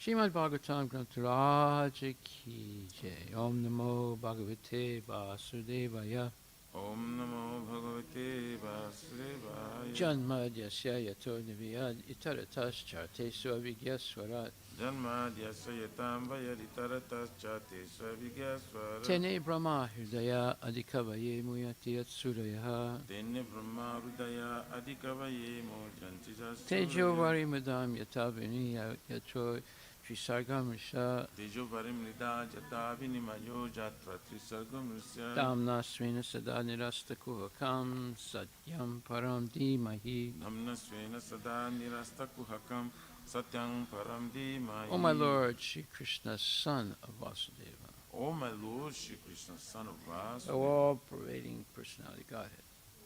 Srimad Bhagavatam Grantharaja Ki Jai. Om Namo Bhagavate Vasudevaya. Om Namo Bhagavate Vasudevaya. Janmadyasya Yato Niviyad Itaratas Charte Swavigyaswarat. Janmadyasya yatam vayaditaratas chate swavigyaswara. Tene Brahma Hridaya Adikavaye Muyati Yatsudaya. Tenne Brahma Rudaya Adikavaye Mojanti Tejo Sasuraya. Vari Madam Yatavini Yato Trisargam Risha. Tejo Varim Lida Jatavini Mayo Jatra Trisargam Rusya. Damna Svena Sada Nirasta Kuhakam Satyam Param Dimahi. Namna Svena Sada Nirasta Kuhakam Satyam Param Dimahi. O my Lord, Shri Krishna, son of Vasudeva, O my Lord, Shri Krishna, son of Vasudeva, O all-pervading personality Godhead,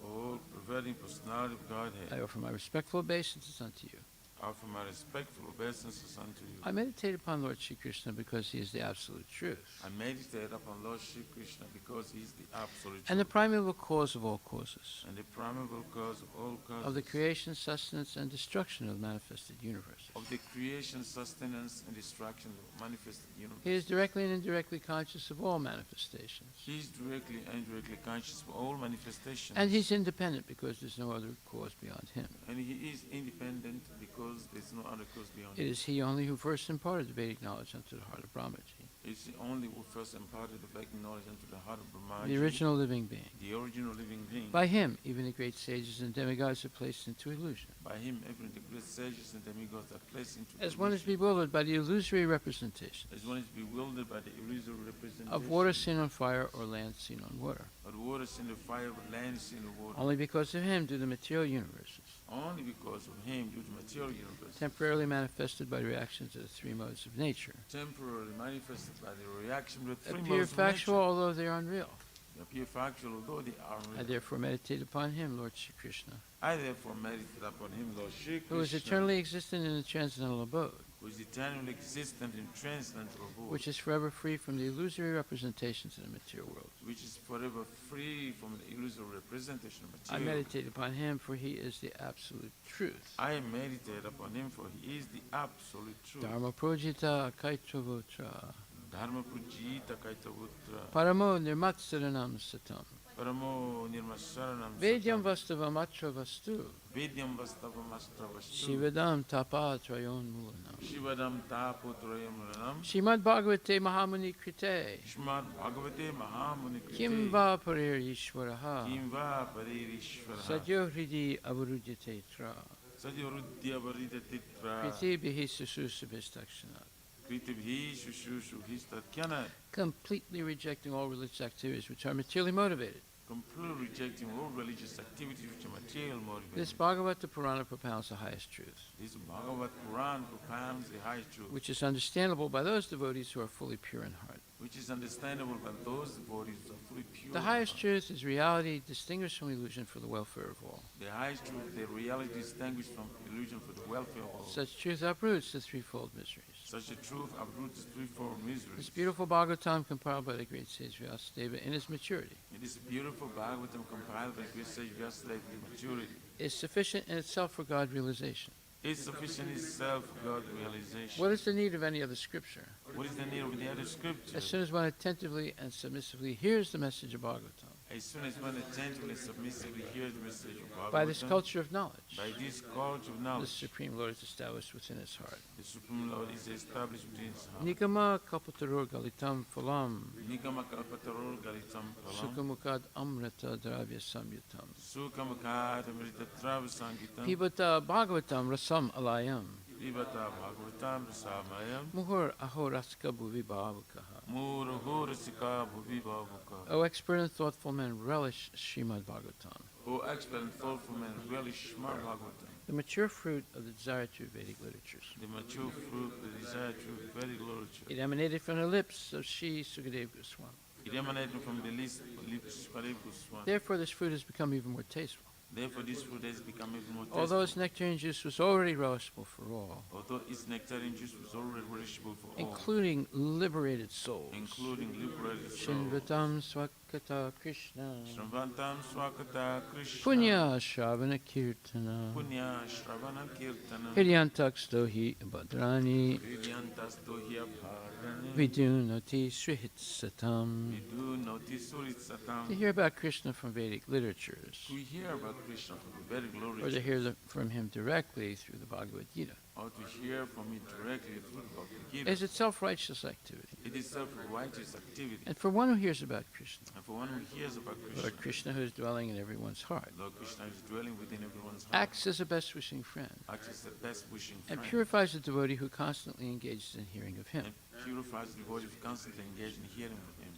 all pervading personality of Godhead, I offer my respectful obeisances unto you. offer my respectful obeisances unto you. I meditate upon Lord Shri Krishna because he is the absolute truth, I meditate upon Lord Shri Krishna because he is the absolute and the truth, primeval cause of all causes, and the primeval cause of all causes, of the creation, sustenance, and destruction of the manifested universes. of the creation, sustenance, and destruction of manifested universe. He is directly and indirectly conscious of all manifestations. He is directly and indirectly conscious of all manifestations. And he's independent because there's no other cause beyond him. And he is independent because there's no other cause beyond It him. is he only who first imparted the Vedic knowledge unto the heart of Brahmaji, It's the only who first imparted the Vedic knowledge into the heart of Brahma, the original living being. the original living being. By him, even the great sages and demigods are placed into illusion. By him, even the great sages and demigods are placed into As one is illusion. bewildered by the illusory representations As one is bewildered by the illusory representation of water seen on fire or land seen on water. of water seen the fire, but land seen the water. Only because of him do the material universes, Only because of him, due to material universe, temporarily manifested by reactions of the three modes of nature, temporarily manifested by the reaction of the three appear modes of factual nature. although they are unreal. They appear factual, although they are I real. therefore meditate upon him, Lord Shri Krishna, I therefore meditate upon him, Lord Shri Krishna, who is eternally existent in the transcendental abode, who is eternally existent in transcendental abode, which is forever free from the illusory representations of the material world. which is forever free from the illusory representation of I material. meditate upon him, for he is the absolute truth. I meditate upon him, for he is the absolute truth. Dharma projita kaitavotra, Dharma Pujita Kaitavutra, paramo nirmatsaranam satam, Paramo Nirmasaranam vedyam Satam, vastavam atra vastu, Vidyam Vastavam Astravashtu, shivadam tapa trayon mulanam. Shivadam Taputrayam Ranam, Srimad Bhagavate Mahamuni Krite, Srimad Bhagavate Mahamuni kim va parir ishvaraha, Kimva Paririshvara, sadyo hridi avarujyate tra, Sadyorudya Varidetitra, priti bihi sususabhistakshanat. Kritibhi Shushushu Histatyana, Completely rejecting all religious activities which are materially motivated. completely rejecting all religious activities which are material motivated. This Bhagavata Purana propounds the highest truth, This Bhagavad Puran propounds the high truth, which is understandable by those devotees who are fully pure in heart. which is understandable by those devotees who are fully pure. The in highest heart. truth is reality distinguished from illusion for the welfare of all. The highest truth, the reality distinguished from illusion for the welfare of all. Such truth uproots the threefold miseries. Such a truth uproots threefold miseries. This beautiful Bhagavatam compiled by the great sage Vyasadeva in its maturity It is a beautiful Bhagavatam compiled by great sage Vyasadeva in maturity. is sufficient in itself for God realization. It's sufficient in itself for God realization. What is the need of any other scripture? What is the need of the other scripture? As soon as one attentively and submissively hears the message of Bhagavatam, As soon as one attentively and submissively hears the message of Bhagavatam, by this culture of knowledge, by this culture of the knowledge, Supreme Lord is established within his heart. the Supreme Lord is established within his heart. Nikama kapataror galitam phalam, Nigama kalpataror galitam phalam, sukhamukad amrita dravya samyutam. Sukamakad amritatrav sangitam, Pibata Bhagavatam rasam alayam, Vivata Bhagavatam Rasamayam, muhur ahoraska bhuvi bhavakaha. Muruhurasika Bhuvi Bhavuka. O expert and thoughtful men, relish Srimad Bhagavatam, O expert and thoughtful man, relish Srimad Bhagavatam, the mature fruit of the desire to Vedic literatures. the mature fruit, the desire to Vedic literature. It emanated from the lips of Sri Sukadeva Goswami. It emanated from the lips of Parib Goswami. Therefore, this fruit has become even more tasteful. Therefore, this fruit has become even more Although tasteful. its nectarine juice was already relishable for all, Although its nectarine juice was already relishable for all, including liberated souls. including liberated souls. Shinvatam Swakata Krishna. Shravantam Swakata Krishna. Punya Shravana Kirtana. Punya Shravana Kirtana. Hidyantak Stohi Bhadrani. Hridyantas Dohya Bharani. Vidunati Srihitsatam. Vidunati Suritsatam. To hear about Krishna from Vedic literatures, To hear about Krishna from the very or to glorious, hear from him directly through the Bhagavad Gita, or to hear from it directly through the Bhagavad Gita. is itself righteous activity. It is self-righteous activity. And for one who hears about Krishna, And for one who hears about Krishna, Lord Krishna, who is dwelling in everyone's heart, Lord Krishna is dwelling within everyone's heart. acts as a best wishing friend, Acts as the best wishing and friend. purifies the devotee who constantly engages in hearing of him. And purifies the devotee who constantly engaged in hearing of him.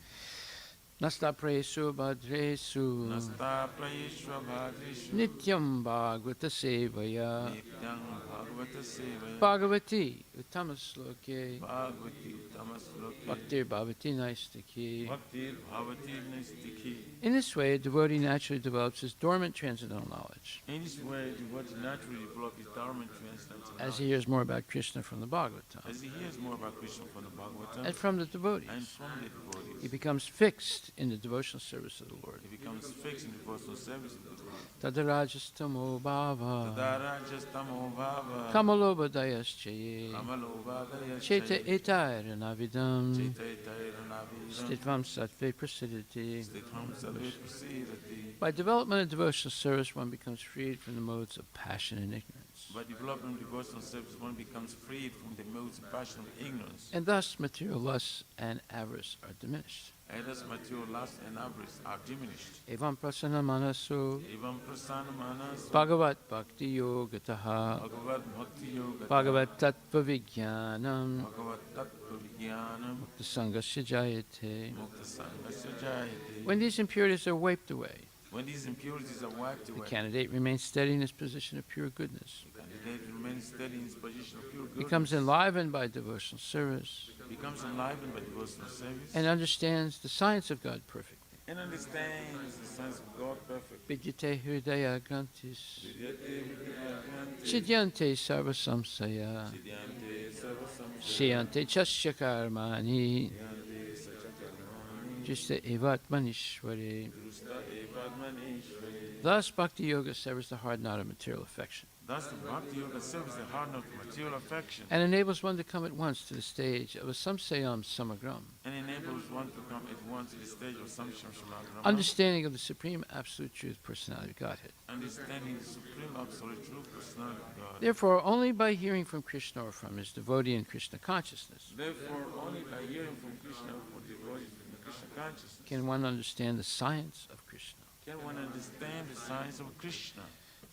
Nasta presu bhadresu Nasta prayeshva bhadrishu. nityam bhagavata sevaya Nityam bhagavata sevaya. bhagavati uttamasloke Bhagavati uttamasloke. bhaktir bhavati naistaki. Bhaktir bhavati nistiki. In this way, a devotee naturally develops his dormant transcendental knowledge In this way, the devotee naturally develops his dormant transcendental as he knowledge. hears more about Krishna from the Bhagavatam As he hears more about Krishna from the Bhagavatam and from the and devotees. from the devotees, He becomes fixed in the devotional service of the Lord. he becomes fixed in the devotional service of the Lord. Tadarajastamo bhava Tadarajastamo bhava. kamalobhadayaschaye Kamalobhadaya cheta chaye. etairanavidam Chaitaitaranavidam. stitvam sattve prasidati. Stitham sabe prasidati. By development of devotional service, one becomes freed from the modes of passion and ignorance, By developing devotional service, one becomes freed from the modes of passion of ignorance. and thus material lusts and avarice are diminished. And thus material lust and avarice are diminished. Evam prasana manaso Evam prasana manas. bhagavat bhakti yogataha Bhagavad Bhakti Yoga. bhagavat tattva vijnanam Bhagavad Tattva Vijnanam. mukta sangasya jayate. Mukta Sangasya Jayate. When these impurities are wiped away, When these impurities are wiped the away, candidate remains steady in his position of pure goodness, the candidate remains steady in his position of pure goodness, becomes enlivened by devotional service, becomes enlivened by devotional service, and understands the science of God perfectly. and understands the sense of God perfectly. Vidyate hridaya grantis, Vidyate Vidyante chidyante sarva samsaya, Siddhyante Sarvasam shiyante chasya karmani, Siddhyante Sachakarmani justa evatmanishvare. Drusta Epadmanishvare. Thus, bhakti yoga severs the hard knot of material affection Thus the Bhakti Yoga serves the heart of material affection and enables one to come at once to the stage of a samsayam samagram, and enables one to come at once to the stage of Samsham Shalagrama, understanding of the supreme absolute truth personality of Godhead. understanding the supreme absolute true personality of God. Therefore, only by hearing from Krishna or from his devotee in Krishna consciousness Therefore, only by hearing from Krishna or devotees from the Krishna consciousness can one understand the science of Krishna. can one understand the science of Krishna.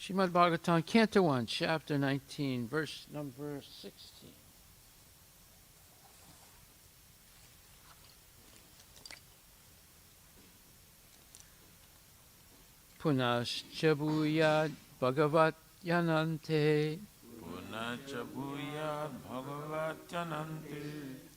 Srimad Bhagavatam, Canto 1, Chapter 19, verse number 16. Punascha bhuyad bhagavat yanante Punacha bhuyad bhagavatyanante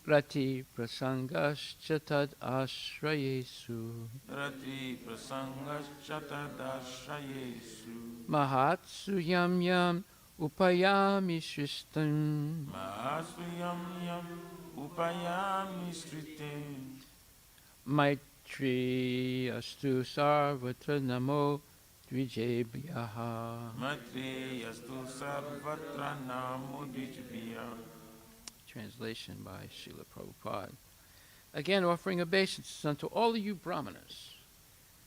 rati prasangascha tad ashrayesu rati prasangaschatadashrayesu mahatsu yam yam upayami shristam mahasuyam yam upayami sritim maitri astu sarvatra namo dvijebhyaha. matreyastu sarvatra namo dijbhya. Translation by Srila Prabhupada. Again, offering obeisances unto all of you brahmanas,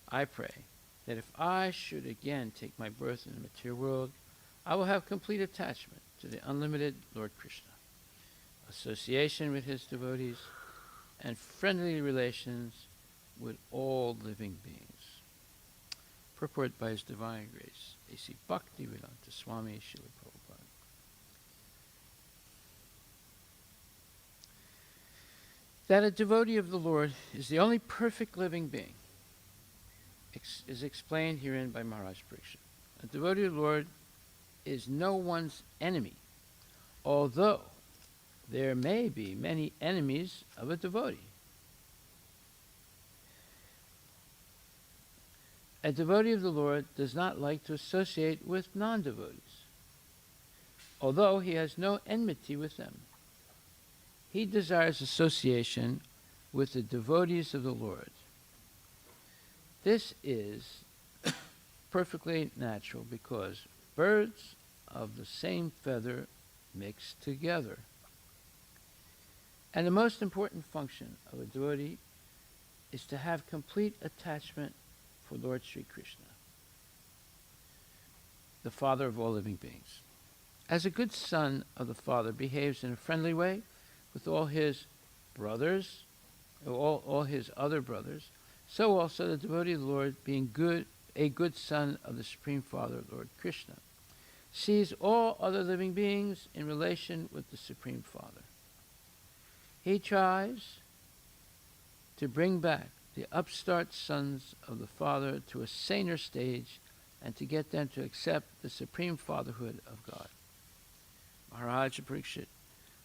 I pray that if I should again take my birth in the material world, I will have complete attachment to the unlimited Lord Krishna, association with his devotees, and friendly relations with all living beings. Purport by His Divine Grace, A.C. Bhaktivedanta Swami Srila Prabhupada. That a devotee of the Lord is the only perfect living being is explained herein by Maharaj Parikshit. A devotee of the Lord is no one's enemy, although there may be many enemies of a devotee. A devotee of the Lord does not like to associate with non-devotees, although he has no enmity with them. He desires association with the devotees of the Lord. This is perfectly natural because birds of the same feather mix together. And the most important function of a devotee is to have complete attachment for Lord Sri Krishna, the Father of all living beings. As a good son of the Father behaves in a friendly way with all his brothers, all his other brothers, so also the devotee of the Lord, being a good son of the Supreme Father, Lord Krishna, sees all other living beings in relation with the Supreme Father. He tries to bring back the upstart sons of the Father to a saner stage and to get them to accept the supreme fatherhood of God. Maharaj Parikshit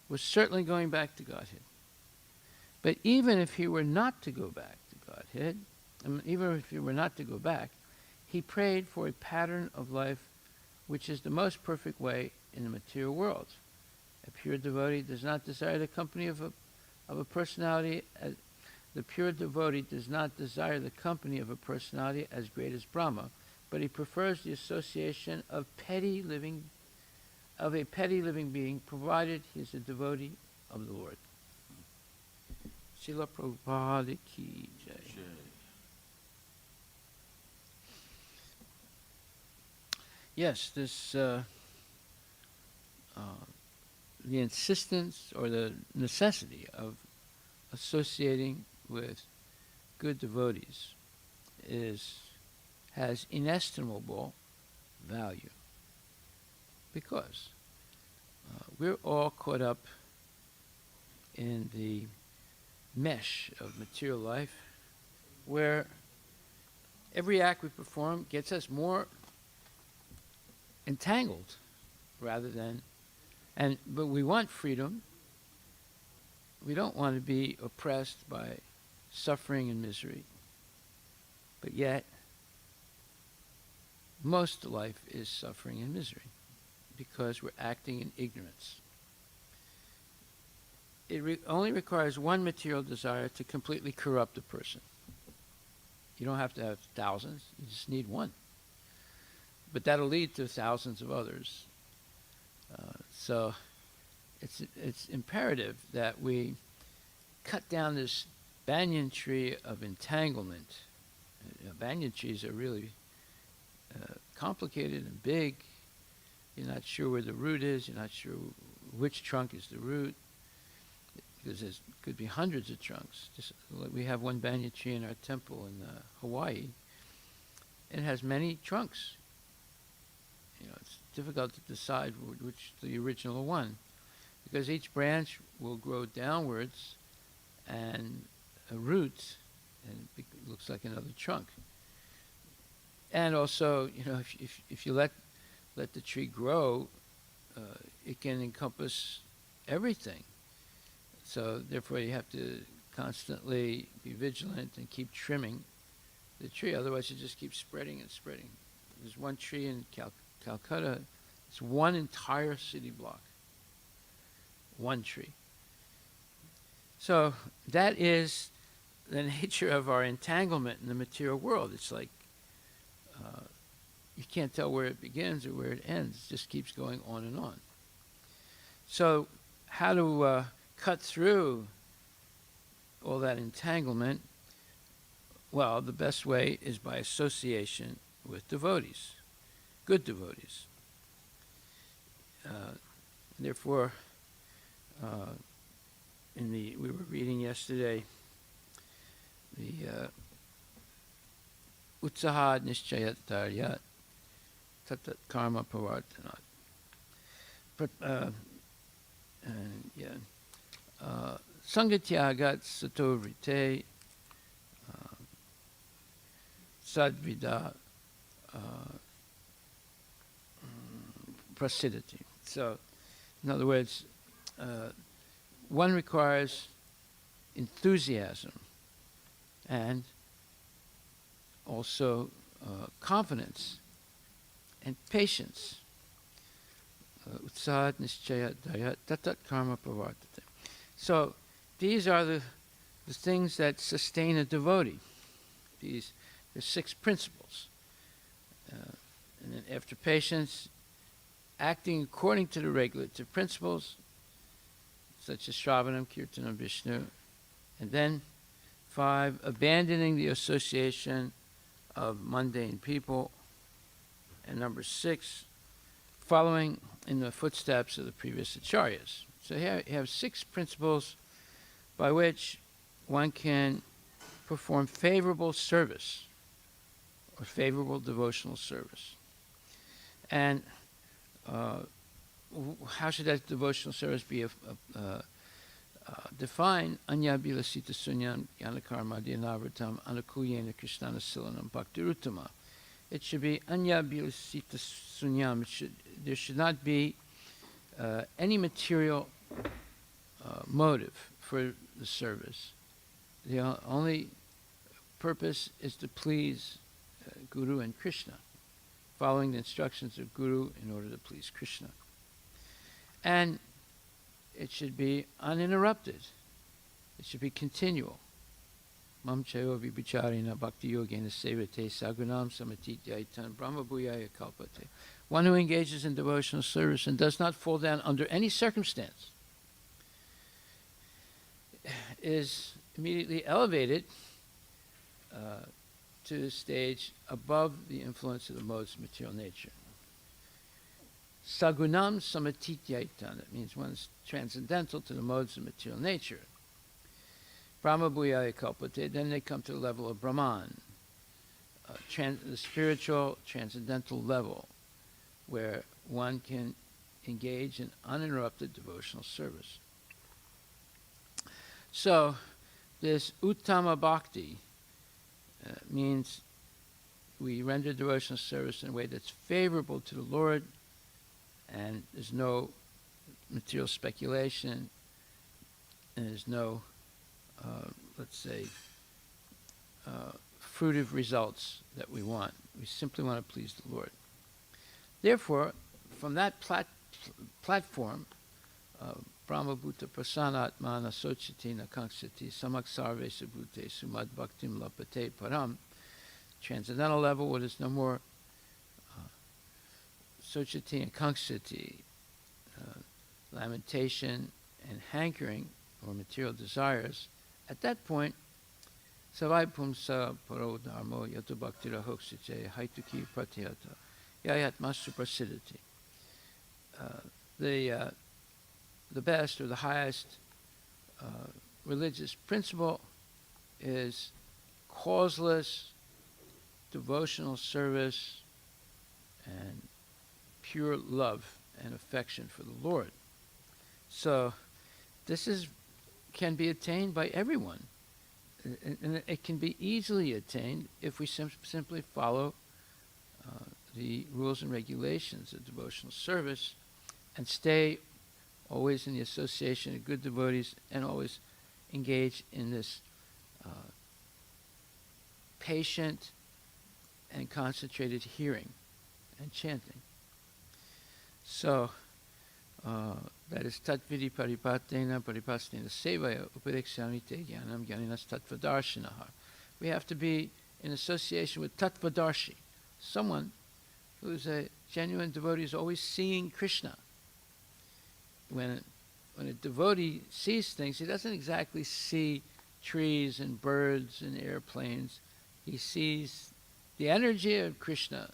was certainly going back to Godhead. But even if he were not to go back to Godhead, even if he were not to go back, he prayed for a pattern of life which is the most perfect way in the material world. A pure devotee does not desire the company of a personality as the pure devotee does not desire the company of a personality as great as Brahma, but he prefers the association of a petty living being, provided he is a devotee of the Lord. Srila Prabhupada ki jai. Yes, this the insistence or the necessity of associating with good devotees has inestimable value, because we're all caught up in the mesh of material life, where every act we perform gets us more entangled rather than, but we want freedom. We don't want to be oppressed by suffering and misery. But yet, most life is suffering and misery because we're acting in ignorance. It only requires one material desire to completely corrupt a person. You don't have to have thousands, you just need one. But that'll lead to thousands of others. So it's imperative that we cut down this banyan tree of entanglement. Banyan trees are really complicated and big. You're not sure where the root is. You're not sure which trunk is the root, because there could be hundreds of trunks. Just like we have one banyan tree in our temple in Hawaii. It has many trunks. It's difficult to decide which the original one, because each branch will grow downwards and a root, and it looks like another trunk. And also, if you let the tree grow, it can encompass everything. So therefore, you have to constantly be vigilant and keep trimming the tree. Otherwise, it just keeps spreading and spreading. There's one tree in Calcutta. It's one entire city block. One tree. So that is the nature of our entanglement in the material world. It's like you can't tell where it begins or where it ends. It just keeps going on and on. So how to cut through all that entanglement? Well, the best way is by association with devotees, good devotees. Therefore, we were reading yesterday the Utsahad Nishchayat Daryat Tatat Karma Pavartanat. Sangatyagat Sato Vrite Sadvida Prasidati. So, in other words, one requires enthusiasm and also confidence and patience. Utsahat nischaya daya tatat karma pravartate. So these are the things that sustain a devotee. There's 6 principles. And then after patience, acting according to the regulative principles, such as Shravanam, Kirtanam, Vishnu. And then 5, abandoning the association of mundane people. And number 6, following in the footsteps of the previous acharyas. So here you have 6 principles by which one can perform favorable service or favorable devotional service. And how should that devotional service be defined? Anya bilasita sunyam yanakarma dhyanavartam anakuyena krishnana silanam bhaktiruttama. It should be anya bilasita sunyam. There should not be any material motive for the service. The only purpose is to please Guru and Krishna, following the instructions of Guru in order to please Krishna. And it should be uninterrupted. It should be continual. Mam chayo vibhicharina bhakti yogena sevate sagunam samatityaitan brahma bhuyaya kalpate. One who engages in devotional service and does not fall down under any circumstance is immediately elevated to the stage above the influence of the modes of material nature. Sagunam samatityaitan. That means one's transcendental to the modes of material nature. Brahma bhuyaya kalpate. Then they come to the level of Brahman, the spiritual transcendental level, where one can engage in uninterrupted devotional service. So, this uttama bhakti means we render devotional service in a way that's favorable to the Lord, and there's no material speculation, and there's no, fruitive results that we want. We simply want to please the Lord. Therefore, from that platform, Brahma Bhuta Prasanatmana Sochati Nakanksati Samak Sarve Sabhute Sumad Bhaktim Lapate Param, transcendental level where there's no more Sochati and Kanksati, lamentation and hankering or material desires. At that point, Savai Pumsa Paro Dharmo Yato Bhaktira Hoksiche Haituki Pratyata Yayat Master Prasidati. The best or the highest religious principle is causeless devotional service and pure love and affection for the Lord. So this can be attained by everyone, and it can be easily attained if we simply follow the rules and regulations of devotional service and stay always in the association of good devotees and always engage in this patient and concentrated hearing and chanting. So that is tatvidi paripatena paripastena sevaya upadekshami te jnanam jnaninas tattvadarshinaha. We have to be in association with tattvadarshi, someone who's a genuine devotee, is always seeing Krishna. When a devotee sees things, he doesn't exactly see trees and birds and airplanes. He sees the energy of Krishna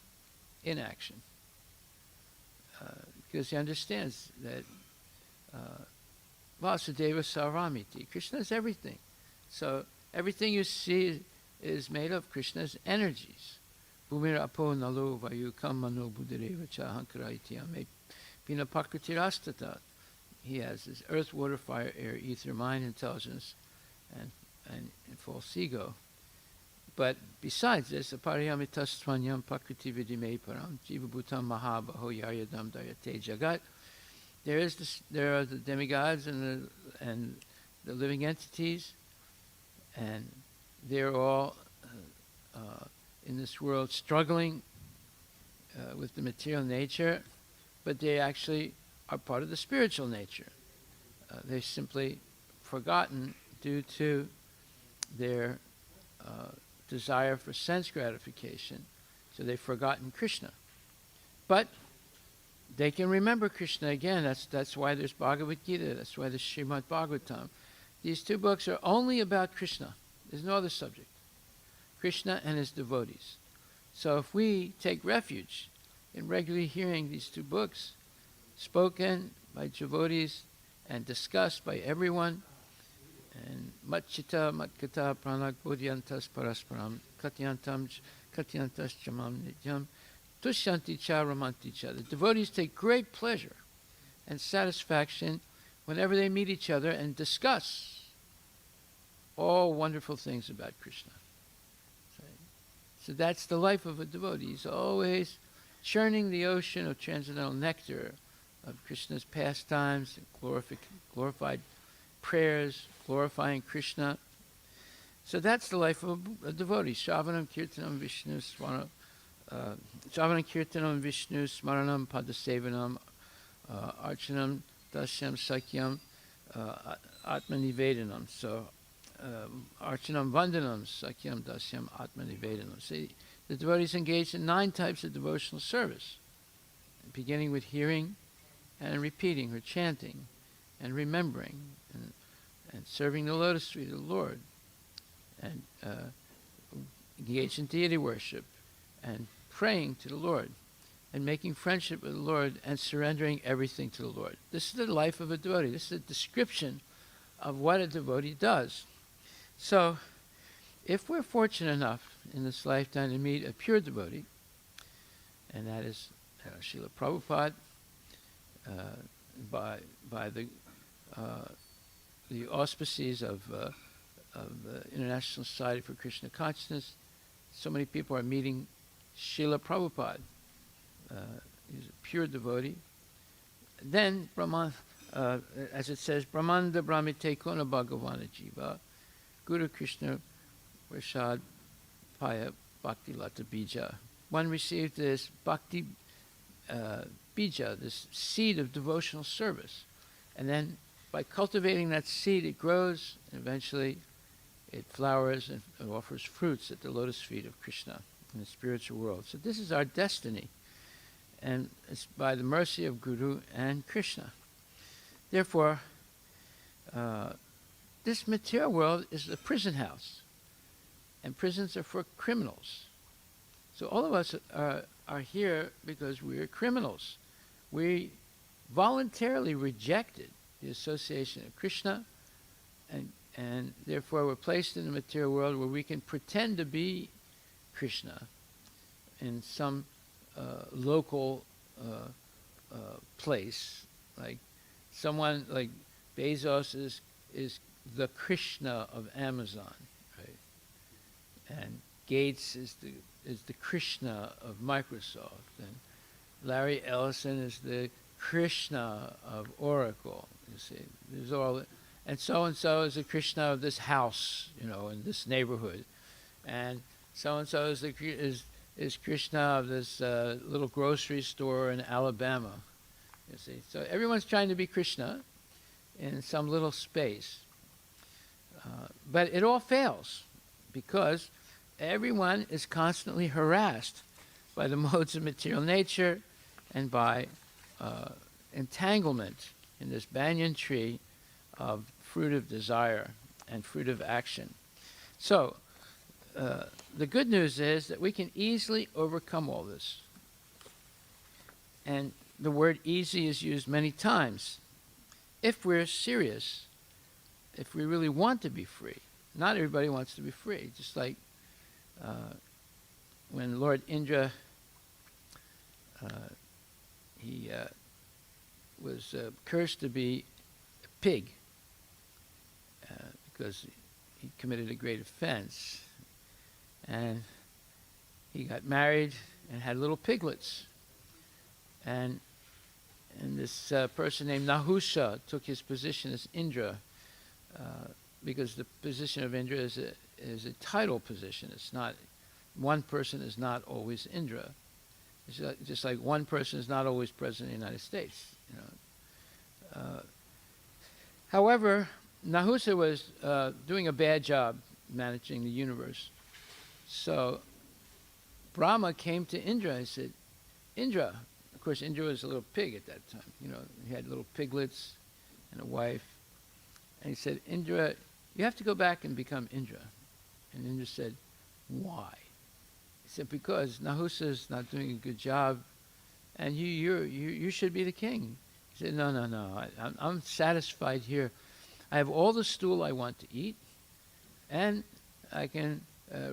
in action. Because he understands that Vasudeva Saramiti, Krishna is everything. So everything you see is made of Krishna's energies. Bhumir apo nalo vayu kammano buddhareva chahankara ityame pina pakritirastata. He has this earth, water, fire, air, ether, mind, intelligence, and false ego. But besides this, apariyamitastvanyam pakriti vidime param jivabhutam mahabaho yaryadam dayate jagat. There are the demigods and the living entities, and they're all in this world struggling with the material nature, but they actually are part of the spiritual nature. They've simply forgotten due to their desire for sense gratification, so they've forgotten Krishna. But they can remember Krishna again. That's why there's Bhagavad Gita. That's why there's Srimad Bhagvatam. These two books are only about Krishna. There's no other subject. Krishna and his devotees. So if we take refuge in regularly hearing these two books, spoken by devotees and discussed by everyone, and matchita matkata pranak bodhyantas parasparam katyantas chamam nityam tushanti cha ramanti cha. The devotees take great pleasure and satisfaction whenever they meet each other and discuss all wonderful things about Krishna. So that's the life of a devotee. He's always churning the ocean of transcendental nectar of Krishna's pastimes, glorified prayers, glorifying Krishna. So that's the life of a devotee. Shravanam Kirtanam Vishnu Smaranam Padasevanam Archanam Dasyam Sakyam Atmanivedanam. So Archanam Vandanam Sakyam Dasyam Atmanivedanam. See, the devotees engaged in 9 types of devotional service, beginning with hearing and repeating or chanting and remembering and serving the lotus feet of the Lord, and engaged in deity worship and praying to the Lord and making friendship with the Lord and surrendering everything to the Lord. This is the life of a devotee. This is a description of what a devotee does. So if we're fortunate enough in this lifetime to meet a pure devotee, and that is Srila Prabhupada, by the auspices of the International Society for Krishna Consciousness, so many people are meeting Srila Prabhupada. He's a pure devotee. Then, Brahman, as it says, Brahmanda Brahmite Kona Bhagavana Jiva, Guru Krishna Prasad Paya Bhakti Lata Bija. One received this Bhakti Bija, this seed of devotional service. And then by cultivating that seed, it grows, and eventually it flowers and offers fruits at the lotus feet of Krishna in the spiritual world. So this is our destiny, and it's by the mercy of Guru and Krishna. Therefore, this material world is a prison house, and prisons are for criminals. So all of us are here because we are criminals. We voluntarily rejected the association of Krishna, and therefore we're placed in the material world where we can pretend to be Krishna in some local place. Like someone like Bezos is the Krishna of Amazon, right? And Gates is the Krishna of Microsoft, and Larry Ellison is the Krishna of Oracle. You see, there's all, and so is the Krishna of this house, in this neighborhood, and so is Krishna of this little grocery store in Alabama. You see, so everyone's trying to be Krishna in some little space, but it all fails because everyone is constantly harassed by the modes of material nature and by entanglement in this banyan tree of fruit of desire and fruit of action. So the good news is that we can easily overcome all this. And the word easy is used many times. If we're serious, if we really want to be free. Not everybody wants to be free, just like when Lord Indra, he was cursed to be a pig because he committed a great offense. And he got married and had little piglets. And this person named Nahusha took his position as Indra because the position of Indra is a title position. It's not one person is not always Indra. It's just like one person is not always president of the United States. However, Nahusa was doing a bad job managing the universe. So Brahma came to Indra and said, Indra, of course Indra was a little pig at that time. He had little piglets and a wife. And he said, Indra, you have to go back and become Indra. And Indra said, why? He said, because Nahusa is not doing a good job, and you should be the king. He said, no, I'm satisfied here. I have all the stool I want to eat, and I can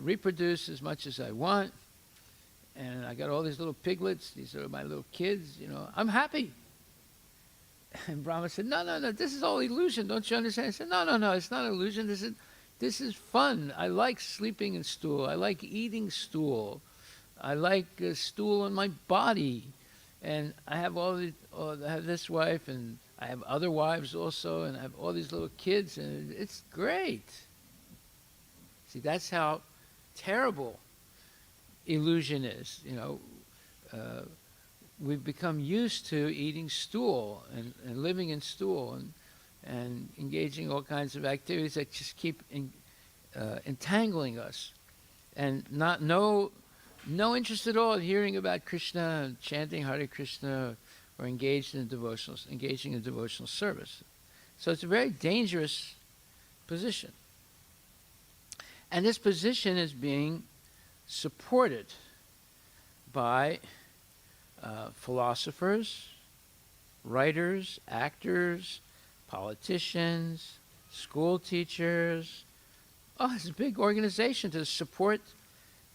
reproduce as much as I want, and I got all these little piglets. These are my little kids. I'm happy. And Brahma said, no, this is all illusion. Don't you understand? He said, no, it's not illusion. This is fun. I like sleeping in stool. I like eating stool. I like stool on my body. And I have I have this wife, and I have other wives also, and I have all these little kids, and it's great. See, that's how terrible illusion is. We've become used to eating stool and living in stool and engaging all kinds of activities that just keep entangling us, and no interest at all in hearing about Krishna and chanting Hare Krishna or engaging in devotional service. So it's a very dangerous position. And this position is being supported by philosophers, writers, actors, politicians, school teachers. It's a big organization to support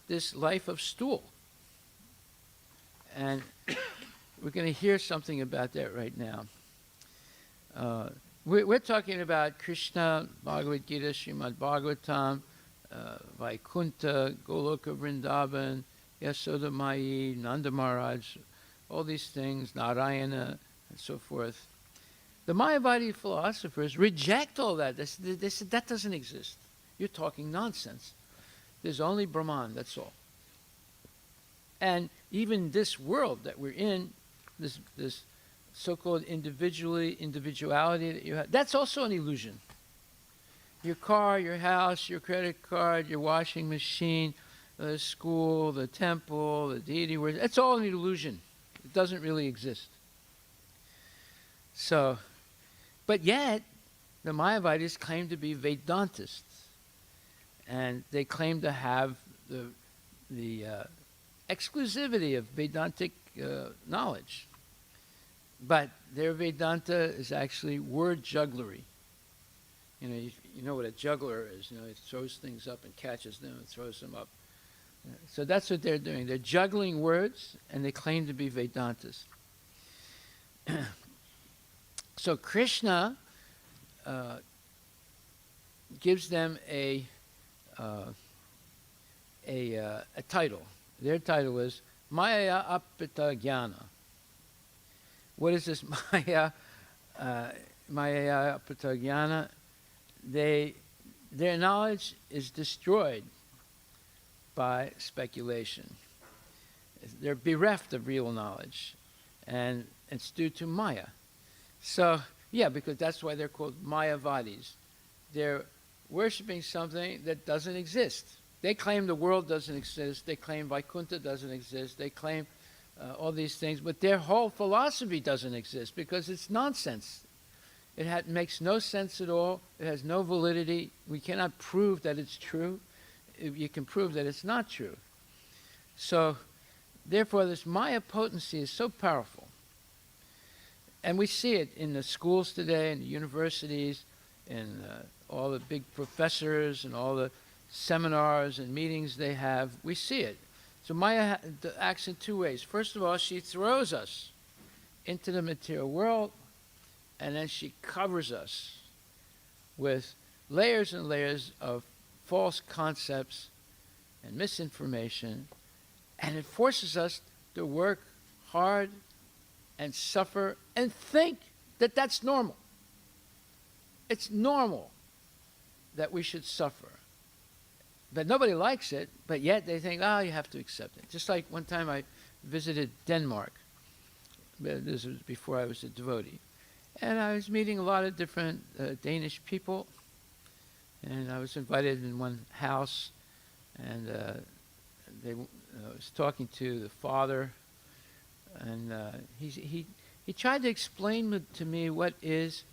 this life of stool. And we're going to hear something about that right now. We're talking about Krishna, Bhagavad Gita, Srimad Bhagvatam, Vaikuntha, Goloka Vrindavan, Yasoda Mai, Nanda Maharaj, all these things, Narayana, and so forth. The Mayavadi philosophers reject all that. They said that doesn't exist. You're talking nonsense. There's only Brahman, that's all. And even this world that we're in, this so-called individuality that you have, that's also an illusion. Your car, your house, your credit card, your washing machine, the school, the temple, the deity, it's all an illusion. It doesn't really exist. So, but yet, the Mayavadis claim to be Vedantists. And they claim to have the exclusivity of Vedantic knowledge. But their Vedanta is actually word jugglery. You know what a juggler is. He throws things up and catches them and throws them up. So that's what they're doing. They're juggling words, and they claim to be Vedantists. So Krishna gives them a title. Their title is Maya Apita Jnana. What is this Maya Apita Jnana? Their knowledge is destroyed by speculation. They're bereft of real knowledge, and it's due to Maya. So, because that's why they're called Mayavadis. They're worshipping something that doesn't exist. They claim the world doesn't exist. They claim Vaikuntha doesn't exist. They claim all these things, but their whole philosophy doesn't exist because it's nonsense. It makes no sense at all. It has no validity. We cannot prove that it's true. You can prove that it's not true. So, therefore, this Maya potency is so powerful. And we see it in the schools today, in the universities, in all the big professors and all the seminars and meetings they have. We see it. So Maya acts in two ways. First of all, she throws us into the material world, and then she covers us with layers and layers of false concepts and misinformation, and it forces us to work hard and suffer and think that that's normal. It's normal that we should suffer but nobody likes it, but yet they think, oh, you have to accept it. Just like one time I visited Denmark. This was before I was a devotee. And I was meeting a lot of different Danish people. And I was invited in one house, and I was talking to the father, and he tried to explain to me what is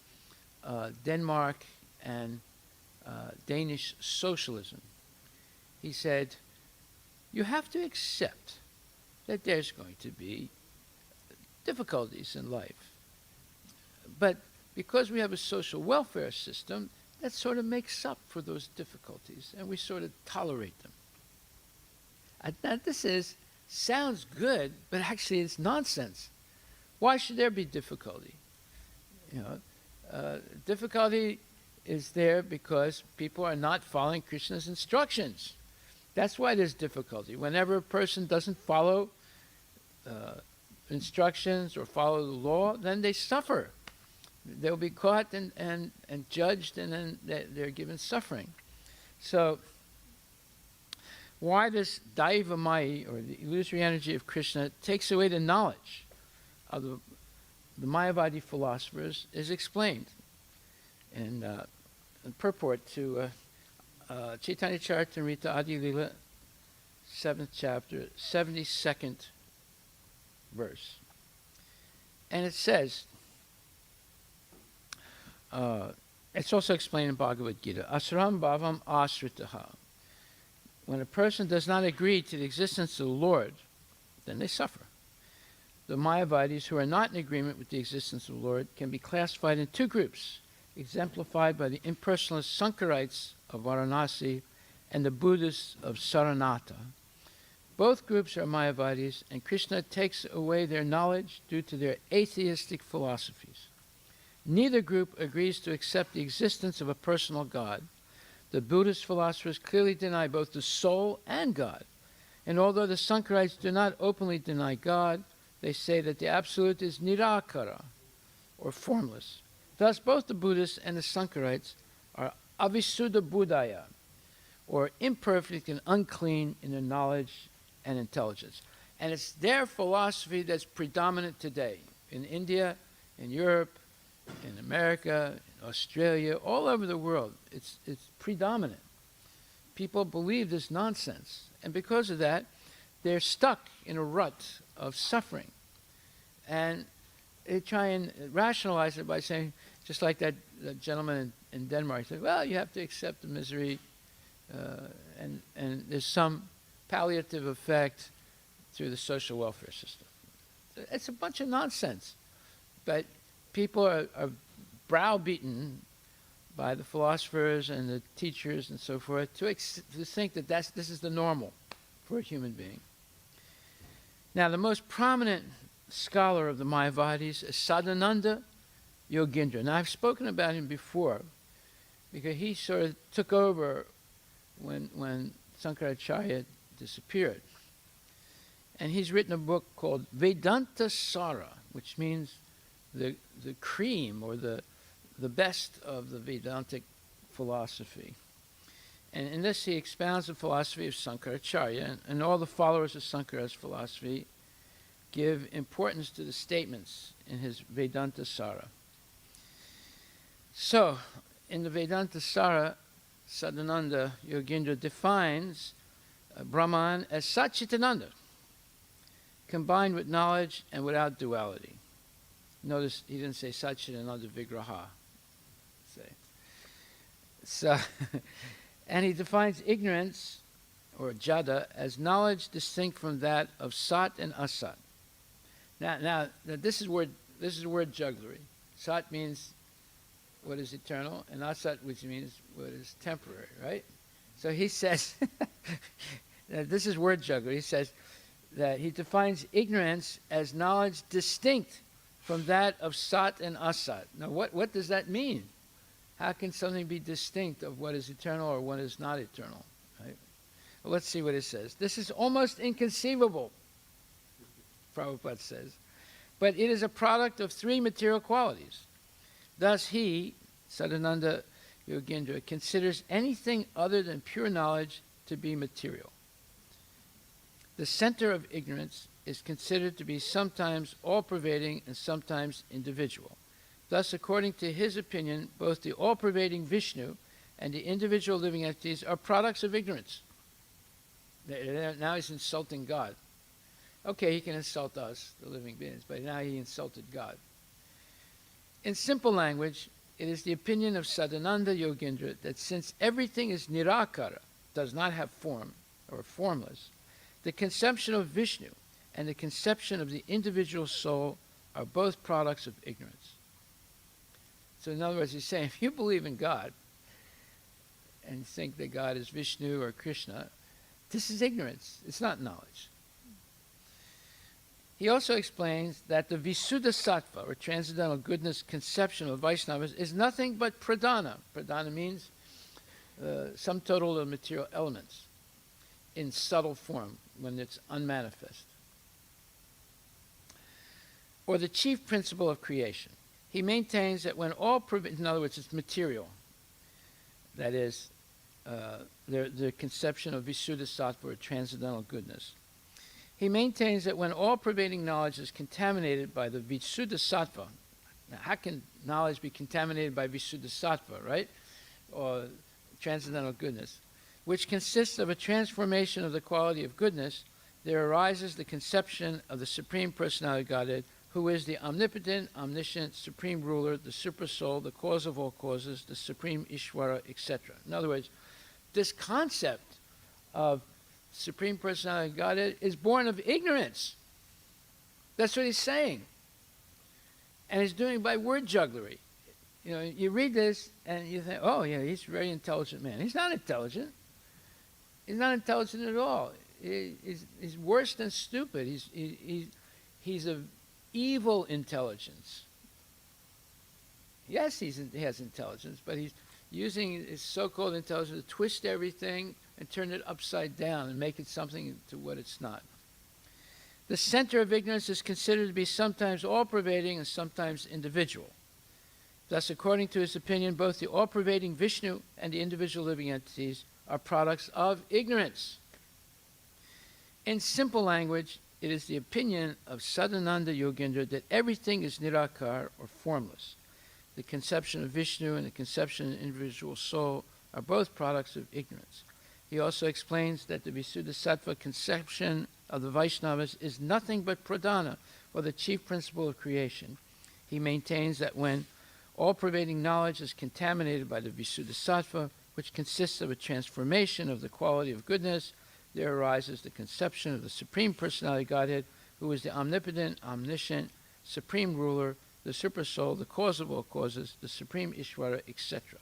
Denmark and Danish socialism. He said, you have to accept that there's going to be difficulties in life. But because we have a social welfare system, that sort of makes up for those difficulties, and we sort of tolerate them. Now, sounds good, but actually it's nonsense. Why should there be difficulty? Difficulty is there because people are not following Krishna's instructions. That's why there's difficulty. Whenever a person doesn't follow instructions or follow the law, then they suffer. They'll be caught and judged, and then they're given suffering. So why this Daiva Mai, or the illusory energy of Krishna, takes away the knowledge of the Mayavadi philosophers is explained in purport to Chaitanya Charitamrita Adi Lila, 7th chapter, 72nd verse. And it says, it's also explained in Bhagavad Gita, Asram Bhavam Asritaha. When a person does not agree to the existence of the Lord, then they suffer. The Mayavadis who are not in agreement with the existence of the Lord can be classified in two groups, exemplified by the impersonalist Sankarites of Varanasi and the Buddhists of Saranata. Both groups are Mayavadis, and Krishna takes away their knowledge due to their atheistic philosophies. Neither group agrees to accept the existence of a personal God. The Buddhist philosophers clearly deny both the soul and God. And although the Sankarites do not openly deny God, they say that the Absolute is nirakara, or formless. Thus, both the Buddhists and the Sankarites are avisuddha buddhaya, or imperfect and unclean in their knowledge and intelligence. And it's their philosophy that's predominant today in India, in Europe, in America, in Australia, all over the world. It's predominant. People believe this nonsense. And because of that, they're stuck in a rut of suffering. And they try and rationalize it by saying, just like that gentleman in Denmark said, well, you have to accept the misery, and there's some palliative effect through the social welfare system. It's a bunch of nonsense. But people are browbeaten by the philosophers and the teachers and so forth to think that this is the normal for a human being. Now, the most prominent scholar of the Mayavadis is Sadananda Yogendra. Now, I've spoken about him before because he sort of took over when Sankaracharya disappeared. And he's written a book called Vedanta Sara, which means the cream or the best of the Vedantic philosophy. And in this he expounds the philosophy of Sankaracharya, and all the followers of Sankara's philosophy give importance to the statements in his Vedanta Sara. So, in the Vedanta Sara, Sadananda Yogendra defines Brahman as Satchitananda, combined with knowledge and without duality. Notice he didn't say Satchitananda Vigraha. So, and he defines ignorance, or jada, as knowledge distinct from that of Sat and Asat. Now this is word jugglery. Sat means what is eternal, and Asat, which means what is temporary, right? So he says, this is word jugglery. He says that he defines ignorance as knowledge distinct from that of Sat and Asat. Now, what does that mean? How can something be distinct of what is eternal or what is not eternal? Right? Well, let's see what it says. This is almost inconceivable, Prabhupada says, but it is a product of three material qualities. Thus he, Sadananda Yogendra, considers anything other than pure knowledge to be material. The center of ignorance is considered to be sometimes all-pervading and sometimes individual. Thus, according to his opinion, both the all-pervading Vishnu and the individual living entities are products of ignorance. Now he's insulting God. Okay, he can insult us, the living beings, but now he insulted God. In simple language, it is the opinion of Sadananda Yogindra that since everything is nirakara, does not have form or formless, the conception of Vishnu and the conception of the individual soul are both products of ignorance. So in other words, he's saying, if you believe in God and think that God is Vishnu or Krishna, this is ignorance. It's not knowledge. He also explains that the Visuddha Sattva, or transcendental goodness conception of Vaishnavas, is nothing but pradhana. Pradhana means sum total of material elements in subtle form when it's unmanifest. Or the chief principle of creation. He maintains that when all, in other words, it's material, that is, the conception of Visuddha Sattva, or transcendental goodness. He maintains that when all-pervading knowledge is contaminated by the Visuddha Sattva, now how can knowledge be contaminated by Visuddha Sattva, right? Or transcendental goodness, which consists of a transformation of the quality of goodness, there arises the conception of the Supreme Personality of Godhead, who is the omnipotent, omniscient, supreme ruler, the super soul, the cause of all causes, the supreme Ishvara, etc. In other words, this concept of Supreme Personality of Godhead is born of ignorance. That's what he's saying. And he's doing it by word jugglery. You know, you read this and you think, oh, yeah, he's a very intelligent man. He's not intelligent. He's not intelligent at all. He's worse than stupid. He's of evil intelligence. Yes, he has intelligence, but he's using his so-called intelligence to twist everything and turn it upside down and make it something to what it's not. The center of ignorance is considered to be sometimes all-pervading and sometimes individual. Thus, according to his opinion, both the all-pervading Vishnu and the individual living entities are products of ignorance. In simple language, it is the opinion of Sadananda Yogindra that everything is nirakar, or formless. The conception of Vishnu and the conception of the individual soul are both products of ignorance. He also explains that the Visuddha Sattva conception of the Vaishnavas is nothing but pradhana, or the chief principle of creation. He maintains that when all-pervading knowledge is contaminated by the Visuddha Sattva, which consists of a transformation of the quality of goodness, there arises the conception of the Supreme Personality of Godhead, who is the omnipotent, omniscient, supreme ruler, the super soul, the cause of all causes, the supreme Ishvara, etc.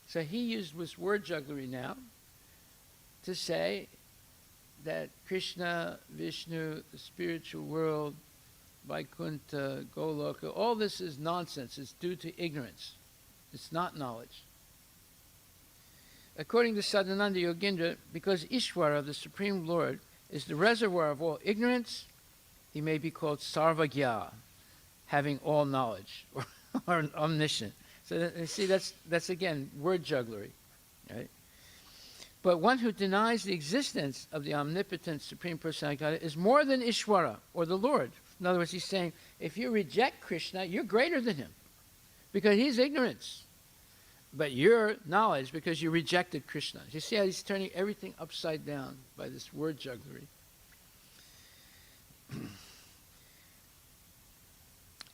So he used this word jugglery now to say that Krishna, Vishnu, the spiritual world, Vaikuntha, Goloka, all this is nonsense. It's due to ignorance. It's not knowledge. According to Sadananda Yogindra, because Ishvara, the Supreme Lord, is the reservoir of all ignorance, he may be called Sarvagya, having all knowledge, or omniscient. So you see, that's again word jugglery, right? But one who denies the existence of the omnipotent Supreme Personality of Godhead is more than Ishvara, or the Lord. In other words, he's saying, if you reject Krishna, you're greater than him, because he's ignorance. But you're knowledge because you rejected Krishna. You see how he's turning everything upside down by this word jugglery.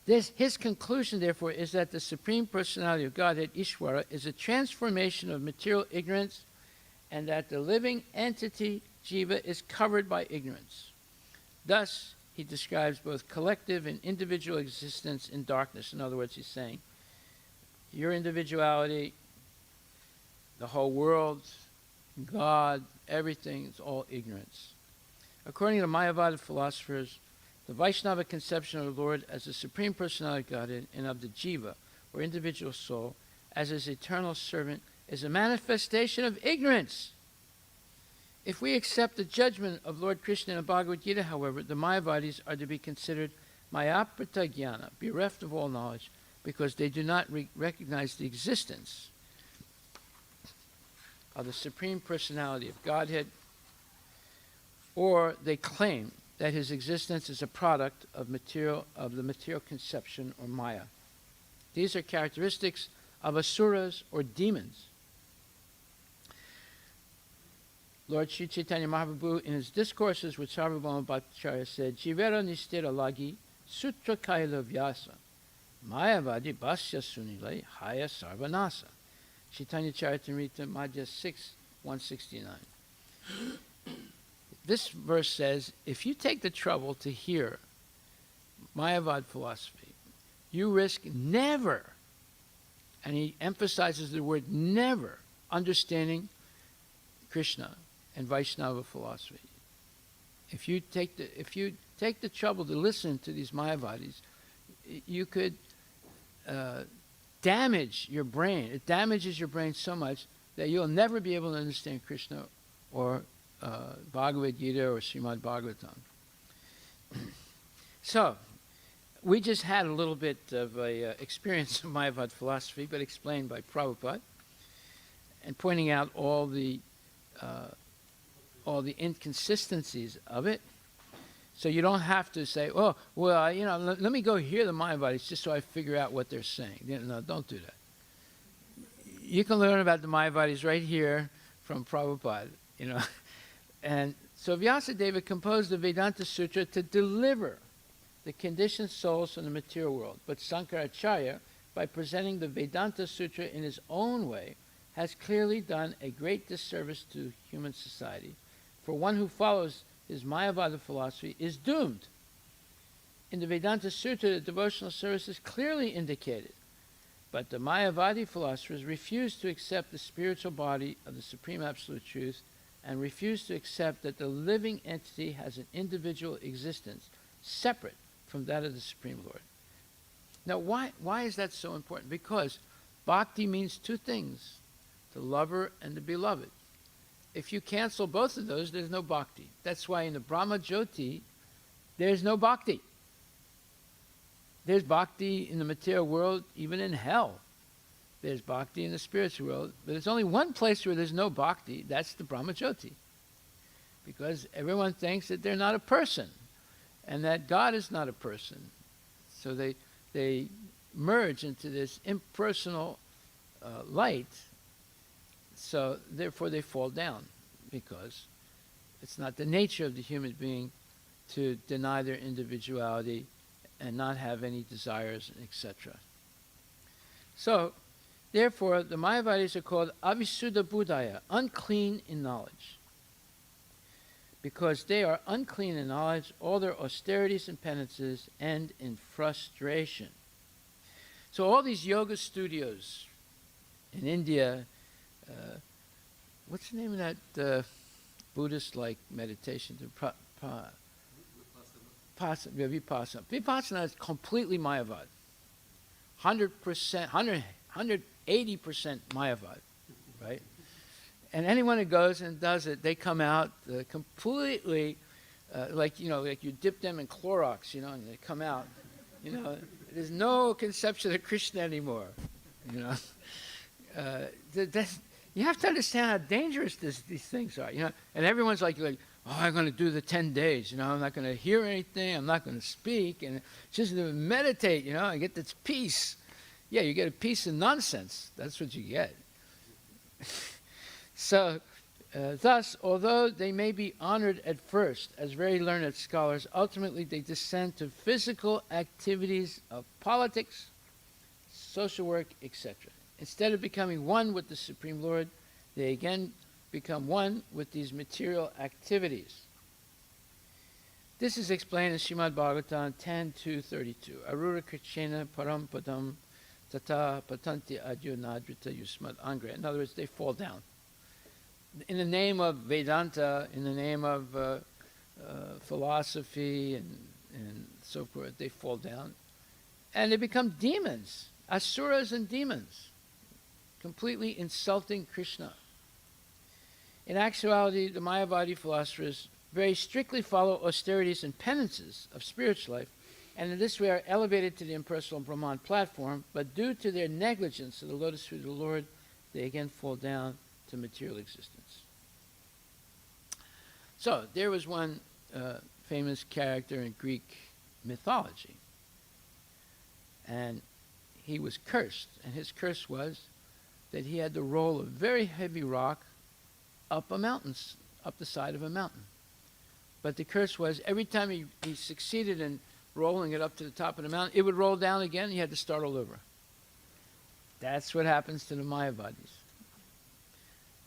His conclusion, therefore, is that the Supreme Personality of Godhead, Ishvara, is a transformation of material ignorance, and that the living entity, Jiva, is covered by ignorance. Thus, he describes both collective and individual existence in darkness. In other words, he's saying, your individuality, the whole world, God, everything is all ignorance. According to Mayavada philosophers, the Vaishnava conception of the Lord as the Supreme Personality of Godhead and of the Jiva, or individual soul, as his eternal servant, is a manifestation of ignorance. If we accept the judgment of Lord Krishna in the Bhagavad Gita, however, the Mayavadis are to be considered Mayaprita Jnana, bereft of all knowledge, because they do not recognize the existence of the Supreme Personality of Godhead, or they claim that his existence is a product of the material conception or Maya. These are characteristics of asuras or demons. Lord Sri Chaitanya Mahaprabhu, in his discourses with Sarvabhauma Bhattacharya, said, Jivera nistira lagi sutra kaila vyasa, mayavadi basya sunile haya sarvanasa. Chaitanya Charitamrita, Madhya 6, 169. This verse says, if you take the trouble to hear Mayavad philosophy, you risk never, and he emphasizes the word never, understanding Krishna and Vaishnava philosophy. If you take the trouble to listen to these Mayavadis, you could damage your brain. It damages your brain so much that you'll never be able to understand Krishna or Bhagavad Gita or Srimad Bhagvatam. So, we just had a little bit of a experience of Mayavad philosophy, but explained by Prabhupada, and pointing out all the inconsistencies of it. So you don't have to say, oh, well, let me go hear the Mayavadis just so I figure out what they're saying. No, don't do that. You can learn about the Mayavadis right here from Prabhupada, And so Vyasadeva composed the Vedanta Sutra to deliver the conditioned souls from the material world. But Sankaracharya, by presenting the Vedanta Sutra in his own way, has clearly done a great disservice to human society. For one who follows his Mayavada philosophy is doomed. In the Vedanta Sutra, the devotional service is clearly indicated. But the Mayavadi philosophers refuse to accept the spiritual body of the Supreme Absolute Truth and refuse to accept that the living entity has an individual existence separate from that of the Supreme Lord. Now, why is that so important? Because bhakti means two things, the lover and the beloved. If you cancel both of those, there's no bhakti. That's why in the Brahma Jyoti, there's no bhakti. There's bhakti in the material world, even in hell. There's bhakti in the spiritual world, but there's only one place where there's no bhakti, that's the Brahma Jyoti. Because everyone thinks that they're not a person, and that God is not a person. So they merge into this impersonal light, so therefore they fall down, because it's not the nature of the human being to deny their individuality and not have any desires, etc. So, therefore, the Mayavadis are called Avisuddha Buddhaya, unclean in knowledge. Because they are unclean in knowledge, all their austerities and penances end in frustration. So all these yoga studios in India, what's the name of that Buddhist-like meditation? Vipassana. Vipassana is completely Mayavad. 100%, 180% Mayavad, right? And anyone who goes and does it, they come out completely like you dip them in Clorox, and they come out, there's no conception of Krishna anymore, you have to understand how dangerous these things are, and everyone's like, oh, I'm going to do the 10 days, I'm not going to hear anything, I'm not going to speak, and just to meditate, and get this peace. Yeah, you get a piece of nonsense. That's what you get. So, thus, although they may be honored at first as very learned scholars, ultimately they descend to physical activities of politics, social work, etc. Instead of becoming one with the Supreme Lord, they again become one with these material activities. This is explained in Srimad Bhagavatam 10.2.32. Arura Krishna Param Padam Tata Patanti Adyo Nadrita Yusmad Angre. In other words, they fall down. In the name of Vedanta, in the name of philosophy and so forth, they fall down. And they become demons, asuras and demons, completely insulting Krishna. In actuality, the Mayavadi philosophers very strictly follow austerities and penances of spiritual life, and in this way are elevated to the impersonal Brahman platform, but due to their negligence of the lotus feet of the Lord, they again fall down to material existence. So there was one famous character in Greek mythology, and he was cursed, and his curse was that he had to roll a very heavy rock up up the side of a mountain. But the curse was every time he succeeded in rolling it up to the top of the mountain, it would roll down again, and he had to start all over. That's what happens to the Mayavadis.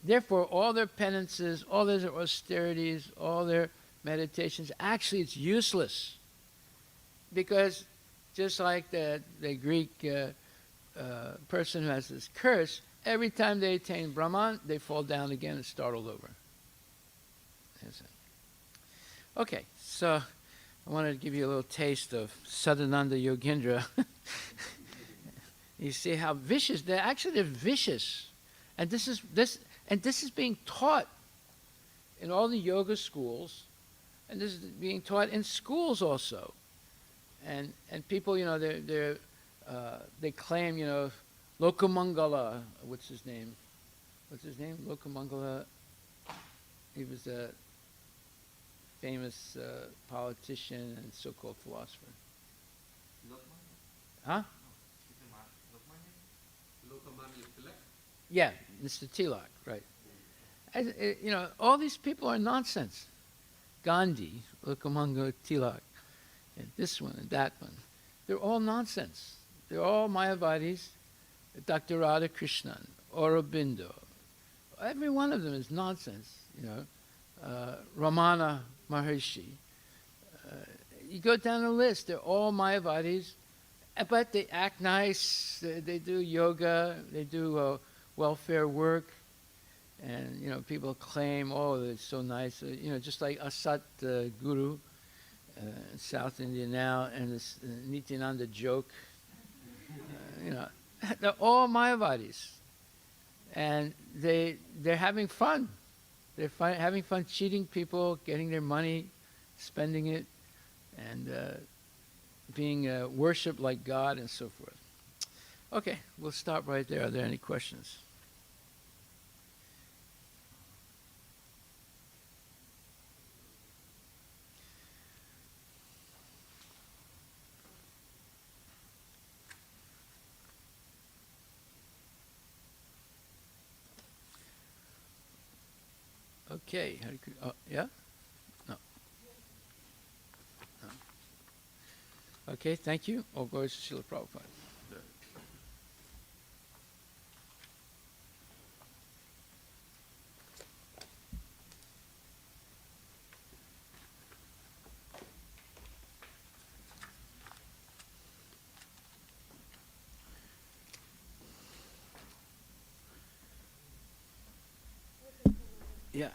Therefore, all their penances, all their austerities, all their meditations, actually it's useless. Because just like the Greek person who has this curse, every time they attain Brahman, they fall down again and start all over. Okay, so I wanted to give you a little taste of Sadananda Yogendra. You see how vicious they're vicious, and this is being taught in all the yoga schools, and this is being taught in schools also, and people, you know, they claim, you know, Lokamangala. What's his name? Lokamangala. He was a famous politician and so-called philosopher. Huh? Yeah, Mr. Tilak, right. You know, all these people are nonsense. Gandhi, Lokamangala Tilak, and this one and that one. They're all nonsense. They're all Mayavadis. Dr. Radhakrishnan, Aurobindo. Every one of them is nonsense, you know. Ramana Maharshi. You go down the list, they're all Mayavadis, but they act nice, they do yoga, they do welfare work, and, you know, people claim, oh, it's so nice, you know, just like Asat Guru, South India now, and this Nityananda joke, you know, they're all Mayavadis, and they're having fun. They're having fun cheating people, getting their money, spending it, and being worshipped like God and so forth. Okay, we'll stop right there. Are there any questions? Okay. Yeah? No. Okay, thank you. All glories to Srila Prabhupada. Yeah.